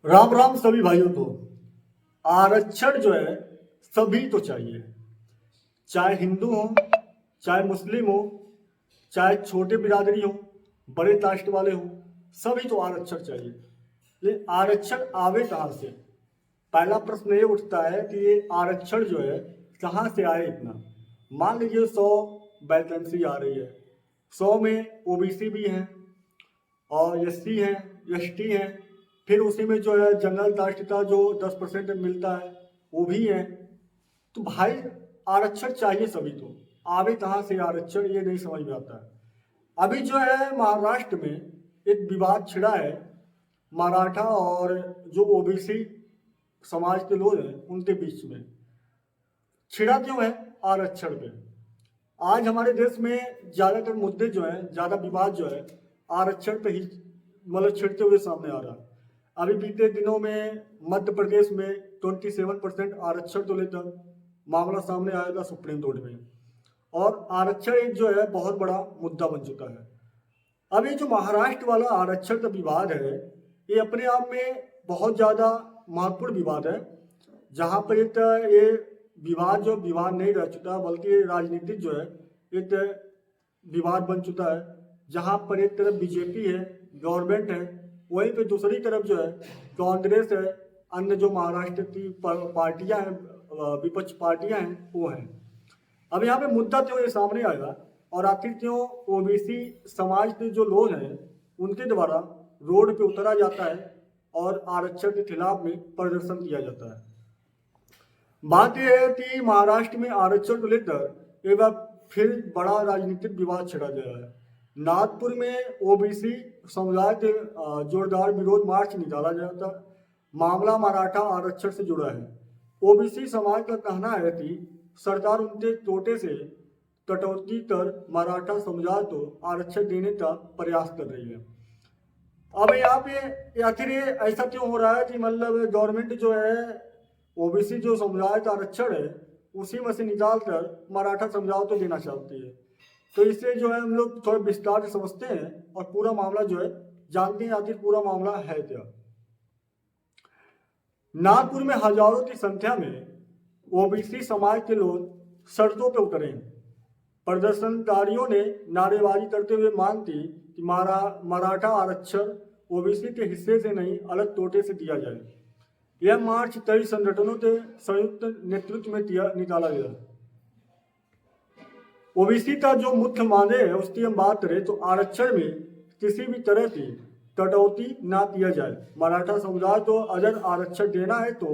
राम राम सभी भाइयों को। आरक्षण जो है सभी को चाहिए, चाहे हिंदू हो, चाहे मुस्लिम हो, चाहे छोटे बिरादरी हो, बड़े कास्ट वाले हो, सभी को आरक्षण चाहिए। ये आरक्षण आवे कहाँ से? पहला प्रश्न ये उठता है कि ये आरक्षण जो है कहाँ से आए इतना। मान लीजिए 100 वैकेंसी आ रही है, 100 में ओबीसी भी हैं और एससी हैं, एसटी हैं, फिर उसी में जो है जनरल कास्ट का जो 10% मिलता है वो भी है। तो भाई आरक्षण चाहिए सभी को, आवे कहाँ से आरक्षण ये नहीं समझ में आता है। अभी जो है महाराष्ट्र में एक विवाद छिड़ा है, मराठा और जो ओबीसी समाज के लोग हैं उनके बीच में। छिड़ा क्यों है? आरक्षण पे। आज हमारे देश में ज्यादातर मुद्दे जो है, ज्यादा विवाद जो है आरक्षण पे ही मतलब छिड़ते हुए सामने आ रहा है। अभी बीते दिनों में मध्य प्रदेश में 27% आरक्षण को लेकर मामला सामने आया था सुप्रीम कोर्ट में, और आरक्षण एक जो है बहुत बड़ा मुद्दा बन चुका है। अभी जो महाराष्ट्र वाला आरक्षण का विवाद है, ये अपने आप में बहुत ज्यादा महत्वपूर्ण विवाद है, जहाँ पर एक ये विवाद जो विवाद नहीं रह चुका बल्कि राजनीतिक जो है एक विवाद बन चुका है। जहाँ पर एक तरफ बीजेपी है, गवर्नमेंट है, वहीं पे दूसरी तरफ जो है कांग्रेस है, अन्य जो महाराष्ट्र की पार्टियां हैं, विपक्ष पार्टियां हैं वो हैं। अब यहाँ पे मुद्दा क्यों ये सामने आएगा और आखिर क्यों ओबीसी समाज के जो लोग हैं उनके द्वारा रोड पे उतरा जाता है और आरक्षण के खिलाफ में प्रदर्शन किया जाता है। बात यह है कि महाराष्ट्र में आरक्षण को लेकर एक बार फिर बड़ा राजनीतिक विवाद छिड़ा गया है। नागपुर में ओबीसी समुदाय के जोरदार विरोध मार्च निकाला गया था। मामला मराठा आरक्षण से जुड़ा है। ओबीसी समाज का कहना है कि सरकार उनके कोटे से कटौती कर मराठा समुदाय को आरक्षण देने का प्रयास कर रही है। अब यहाँ पे आखिर ये ऐसा क्यों हो रहा है कि मतलब गवर्नमेंट जो है ओबीसी जो समुदाय का आरक्षण है उसी में से निकाल कर मराठा समुदाय को देना चाहती है। तो इससे जो है हम लोग थोड़ा विस्तार से समझते हैं और पूरा मामला जो है जानते हैं आखिर पूरा मामला है क्या। नागपुर में हजारों की संख्या में ओबीसी समाज के लोग सड़कों पर उतरे हैं। प्रदर्शनकारियों ने नारेबाजी करते हुए मांग की कि मराठा आरक्षण ओबीसी के हिस्से से नहीं अलग कोटे से दिया जाए। यह मार्च कई संगठनों के संयुक्त नेतृत्व में निकाला गया। ओबीसी का जो मुख्य मांगे है उसकी हम बात करें तो आरक्षण में किसी भी तरह की कटौती ना किया जाए। मराठा समुदाय को अगर आरक्षण देना है तो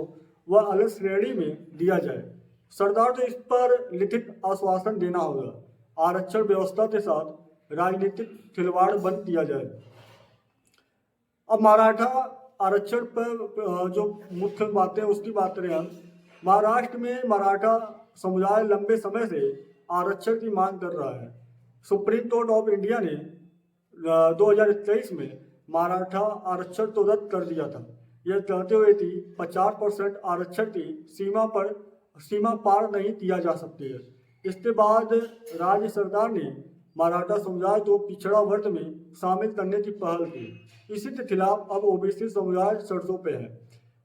वह अलग श्रेणी में दिया जाए। सरकार को इस पर लिखित आश्वासन देना होगा। आरक्षण व्यवस्था के साथ राजनीतिक खिलवाड़ बंद किया जाए। अब मराठा आरक्षण पर जो मुख्य बातें उसकी बात करें हम। महाराष्ट्र में मराठा समुदाय लंबे समय से आरक्षण की मांग कर रहा है। सुप्रीम कोर्ट ऑफ इंडिया ने 2023 में मराठा आरक्षण तो रद्द कर दिया था। यह कहते हुए कि 50% आरक्षण की सीमा पार नहीं किया जा सकती है। इसके बाद राज्य सरकार ने मराठा समुदाय को पिछड़ा वर्ग में शामिल करने की पहल की। इसी के खिलाफ अब ओबीसी समुदाय सड़कों पे है।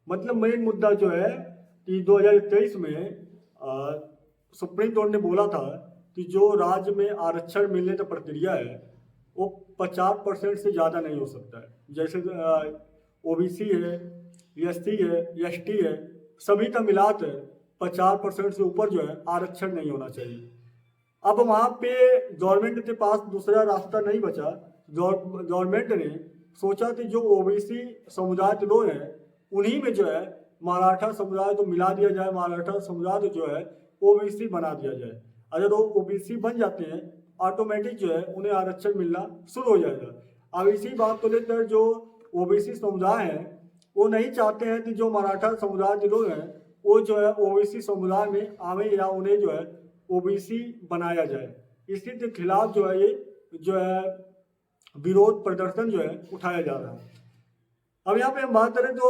मतलब मेन मुद्दा जो है कि 2023 में सुप्रीम कोर्ट ने बोला था कि जो राज्य में आरक्षण मिलने का प्रक्रिया है वो 50% से ज़्यादा नहीं हो सकता है। जैसे ओबीसी है, एससी है, एसटी है, सभी का मिलाकर 50% से ऊपर जो है आरक्षण नहीं होना चाहिए। अब वहाँ पे गवर्नमेंट के पास दूसरा रास्ता नहीं बचा। गवर्नमेंट ने सोचा कि जो ओबीसी समुदाय के लोग हैं उन्हीं में जो है मराठा समुदाय को मिला दिया जाए, मराठा समुदाय को जो है ओबीसी बना दिया जाए। अगर वो ओबीसी बन जाते हैं ऑटोमेटिक जो है उन्हें आरक्षण मिलना शुरू हो जाएगा। अब इसी बात को लेकर जो ओबीसी समुदाय है वो नहीं चाहते हैं कि जो मराठा समुदाय के लोग हैं वो जो है ओबीसी समुदाय में आवे या उन्हें जो है ओबीसी बनाया जाए। इसी के खिलाफ जो है ये जो है विरोध प्रदर्शन जो है उठाया जा रहा है। अब यहाँ पे हम बात करें तो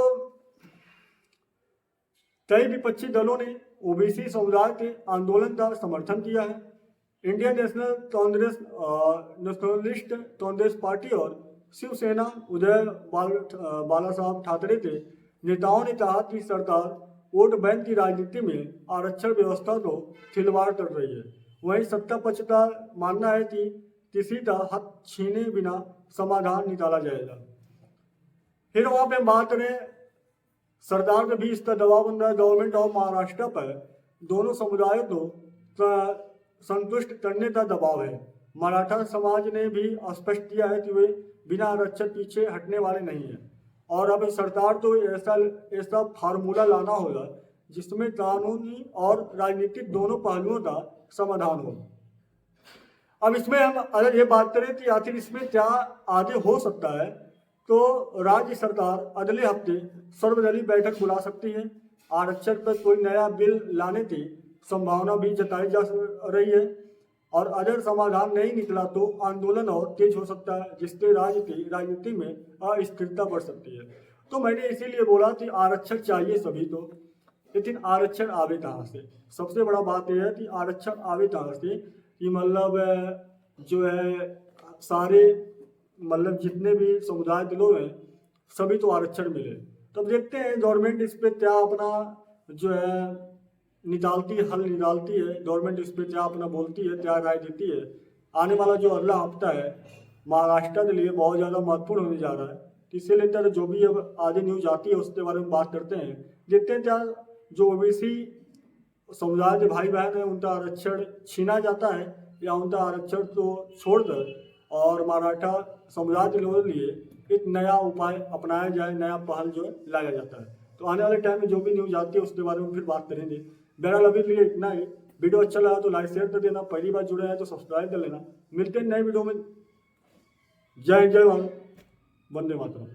कई विपक्षी दलों ने ओबीसी समुदाय के आंदोलन का समर्थन किया है। Indian national Congress, nationalist Congress party और शिवसेना उदय बाला साहब ठाकरे के नेताओं ने कहा कि सरकार वोट बैंक की राजनीति में आरक्षण व्यवस्था को खिलवाड़ कर रही है। वहीं सत्ता पक्ष का मानना है कि किसी का हक छीने बिना समाधान निकाला जाएगा। फिर वहां पे बात करें, सरकार पे भी इसका दबाव बन रहा है गवर्नमेंट ऑफ महाराष्ट्र पर, दोनों समुदायों को संतुष्ट करने का दबाव है। मराठा समाज ने भी स्पष्ट किया है कि वे बिना आरक्षण पीछे हटने वाले नहीं है और अब सरकार को ऐसा फार्मूला लाना होगा जिसमें कानूनी और राजनीतिक दोनों पहलुओं का समाधान हो। अब इसमें हम अगर ये बात करें कि आखिर इसमें क्या आगे हो सकता है, तो राज्य सरकार अगले हफ्ते सर्वदलीय बैठक बुला सकती है। आरक्षण पर कोई नया बिल लाने की संभावना भी जताई जा रही है और अगर समाधान नहीं निकला तो आंदोलन और तेज हो सकता है, जिससे राज्य की राजनीति में अस्थिरता बढ़ सकती है। तो मैंने इसीलिए बोला कि आरक्षण चाहिए सभी को, लेकिन आरक्षण आवे कहाँ से। सबसे बड़ा बात यह है कि आरक्षण आवे कहाँ से, कि मतलब जो है सारे मतलब जितने भी समुदाय के लोग हैं सभी तो आरक्षण मिले। तो अब देखते हैं गवर्नमेंट इस पर क्या अपना जो है हल निकालती है, गवर्नमेंट इस पर क्या अपना बोलती है, क्या राय देती है। आने वाला जो अगला हफ्ता है महाराष्ट्र के लिए बहुत ज़्यादा महत्वपूर्ण होने जा रहा है। इसे लेकर जो भी अब आगे न्यूज आती है उसके बारे में बात करते हैं। देखते हैं क्या जो ओबीसी समुदाय के भाई बहन है उनका आरक्षण छीना जाता है या उनका आरक्षण तो छोड़कर और मराठा समुदाय के लोगों के लिए एक नया उपाय अपनाया जाए, नया पहल जो है लाया जाता है। तो आने वाले टाइम में जो भी न्यूज आती है उसके बारे में फिर बात करेंगे। बहरहाल अभी के लिए इतना ही। वीडियो अच्छा लगा तो लाइक शेयर कर देना, पहली बार जुड़े हैं तो सब्सक्राइब कर लेना। मिलते हैं नए वीडियो में। जय जय भारत, वंदे मातरम।